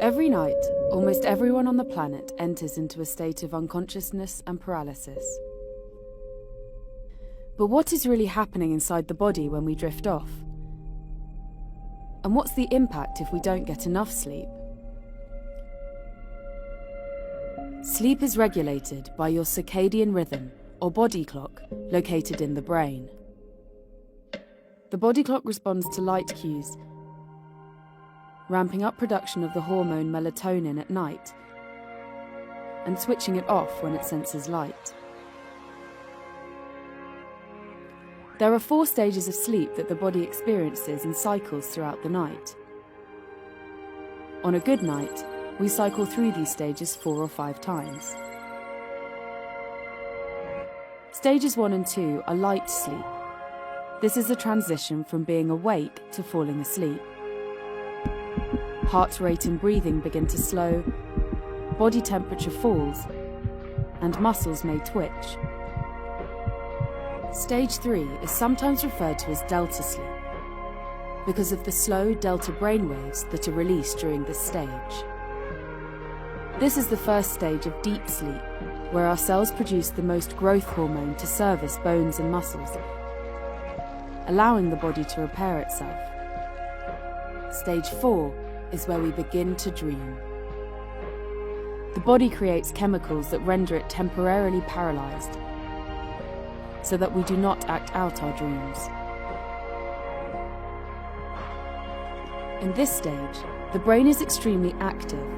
Every night, almost everyone on the planet enters into a state of unconsciousness and paralysis. But what is really happening inside the body when we drift off? And what's the impact if we don't get enough sleep? Sleep is regulated by your circadian rhythm, or body clock, located in the brain. The body clock responds to light cues, ramping up production of the hormone melatonin at night and switching it off when it senses light. There are 4 stages of sleep that the body experiences in cycles throughout the night. On a good night, we cycle through these stages 4 or 5 times. Stages 1 and 2 are light sleep. This is a transition from being awake to falling asleep. Heart rate and breathing begin to slow, body temperature falls, and muscles may twitch. Stage 3 is sometimes referred to as delta sleep because of the slow delta brainwaves that are released during this stage. This is the first stage of deep sleep, where our cells produce the most growth hormone to service bones and muscles, allowing the body to repair itself. Stage 4 is where we begin to dream. The body creates chemicals that render it temporarily paralyzed, so that we do not act out our dreams. In this stage, the brain is extremely active,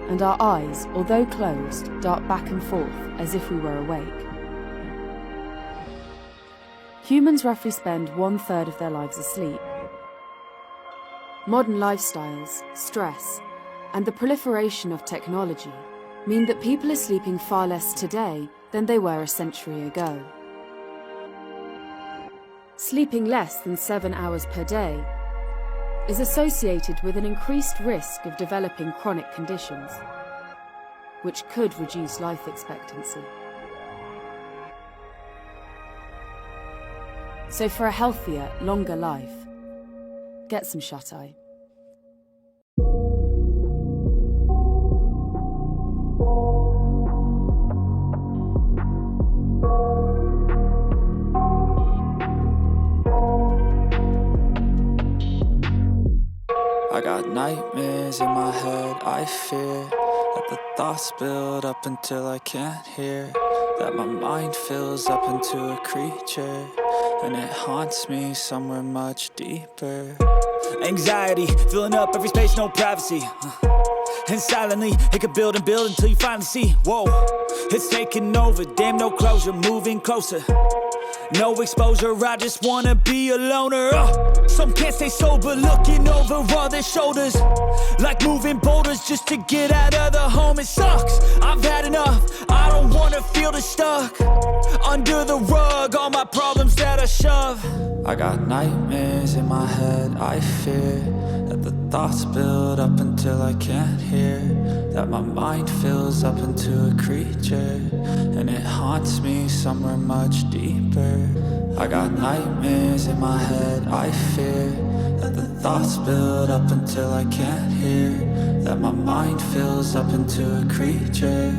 and our eyes, although closed, dart back and forth as if we were awake. Humans roughly spend 1/3 of their lives asleep. Modern lifestyles, stress, and the proliferation of technology mean that people are sleeping far less today than they were a century ago. Sleeping less than 7 hours per day is associated with an increased risk of developing chronic conditions, which could reduce life expectancy. So for a healthier, longer life, get some shut-eye. I got nightmares in my head, I fear that the thoughts build up until I can't hear, that my mind fills up into a creature, and it haunts me somewhere much deeper. Anxiety, filling up every space, no privacy. And silently, it could build and build until you finally see, whoa, it's taking over, damn no closure, moving closer. No exposure, I just wanna be a loner. Some can't stay sober, looking over all their shoulders, like moving boulders just to get out of the home. It sucks, I've had enough, I don't wanna feel the stuck under the rug, all my problems that I shove. I got nightmares in my head, I fear that the thoughts build up until I can't hear, that my mind fills up into a creature, and it haunts me somewhere much deeper. I got nightmares in my head, I fear that the thoughts build up until I can't hear, that my mind fills up into a creature,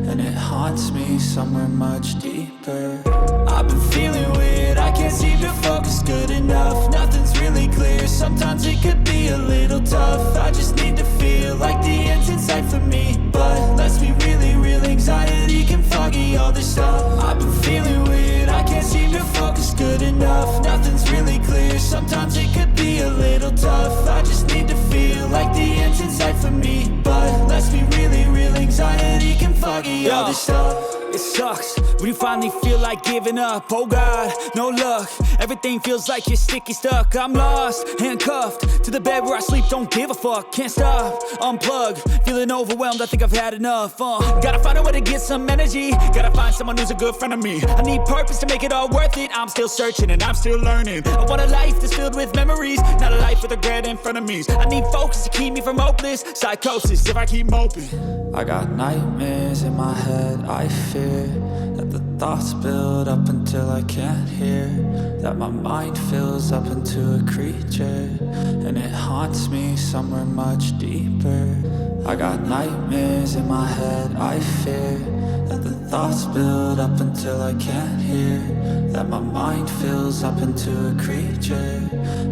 and it haunts me somewhere much deeper. I've been feeling weird, I can't seem to focus good enough, nothing's really clear, sometimes it could be a little tough. I just need to feel like the end's in sight for me, but let's be really real, anxiety can foggy all this stuff. I've been feeling weird, I can't seem to focus good enough, nothing's really clear, sometimes it could be a little tough. I just need to feel like the end's in sight for me, but let's be really real, anxiety can foggy all this stuff. It sucks when you finally feel like giving up. Oh God, no luck, everything feels like you're sticky stuck. I'm lost, handcuffed to the bed where I sleep, don't give a fuck. Can't stop, unplug, feeling overwhelmed, I think I've had enough. Gotta find a way to get some energy, gotta find someone who's a good friend of me. I need purpose to make it all worth it, I'm still searching and I'm still learning. I want a life that's filled with memories, not a life life with regret in front of me. I need focus to keep me from hopeless psychosis if I keep moping. I got nightmares in my head, I fear that the thoughts build up until I can't hear, that my mind fills up into a creature, and it haunts me somewhere much deeper. I got nightmares in my head, I fear that the thoughts build up until I can't hear, that my mind fills up into a creature,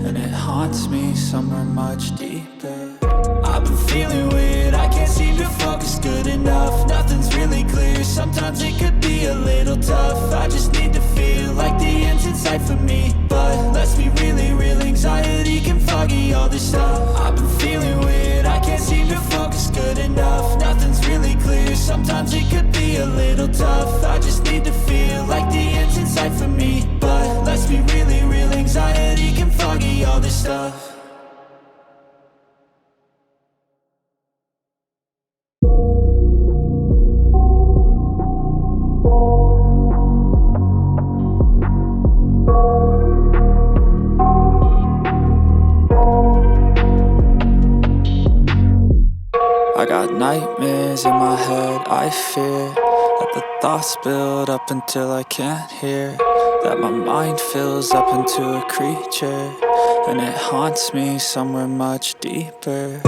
and it haunts me somewhere much deeper. I've been feeling weird, I can't seem to focus good enough. Nothing's really clear, sometimes it could be a little tough. I just need to feel like the end's in sight for me, but let's be really real, anxiety can foggy all this stuff. I've been feeling weird, I can't seem to focus good enough. Nothing's really clear, sometimes it could be a little tough. I just need to feel like the end's in sight for me, but let's be really real, anxiety can foggy all this stuff. I got nightmares in my head, I fear that the thoughts build up until I can't hear, that my mind fills up into a creature, and it haunts me somewhere much deeper.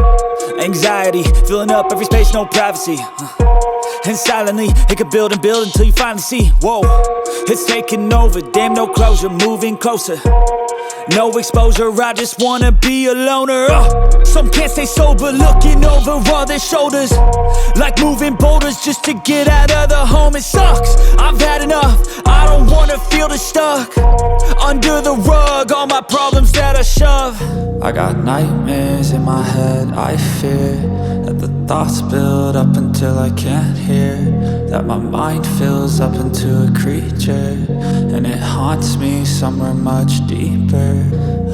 Anxiety, filling up every space, no privacy. And silently, it could build and build until you finally see, whoa, it's taking over, damn no closure, moving closer. No exposure, I just wanna be a loner. Some can't stay sober, looking over all their shoulders, like moving boulders just to get out of the home. It sucks, I've had enough, I don't wanna feel the stuck under the rug, all my problems that I shove. I got nightmares in my head, I fear that the thoughts build up until I can't hear, that my mind fills up into a creature, and it haunts me somewhere much deeper.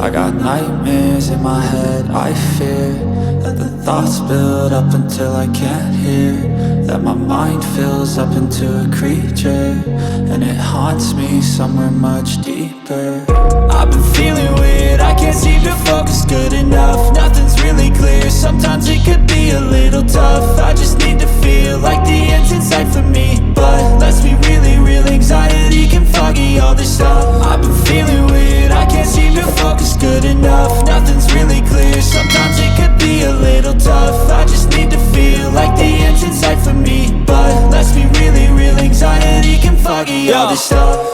I got nightmares in my head, I fear that the thoughts build up until I can't hear, that my mind fills up into a creature, and it haunts me somewhere much deeper. I've been feeling weird, I can't seem to focus good enough. Nothing's really clear, sometimes it could be a little tough. I just need to feel like the end's in sight for me, but let's be really real, anxiety can foggy all this stuff. I've been feeling weird, I can't seem to focus good enough. Nothing's really clear, sometimes it could be a little tough. I just need to feel like the end's in sight for me, but let's be really real, anxiety can foggy all this stuff.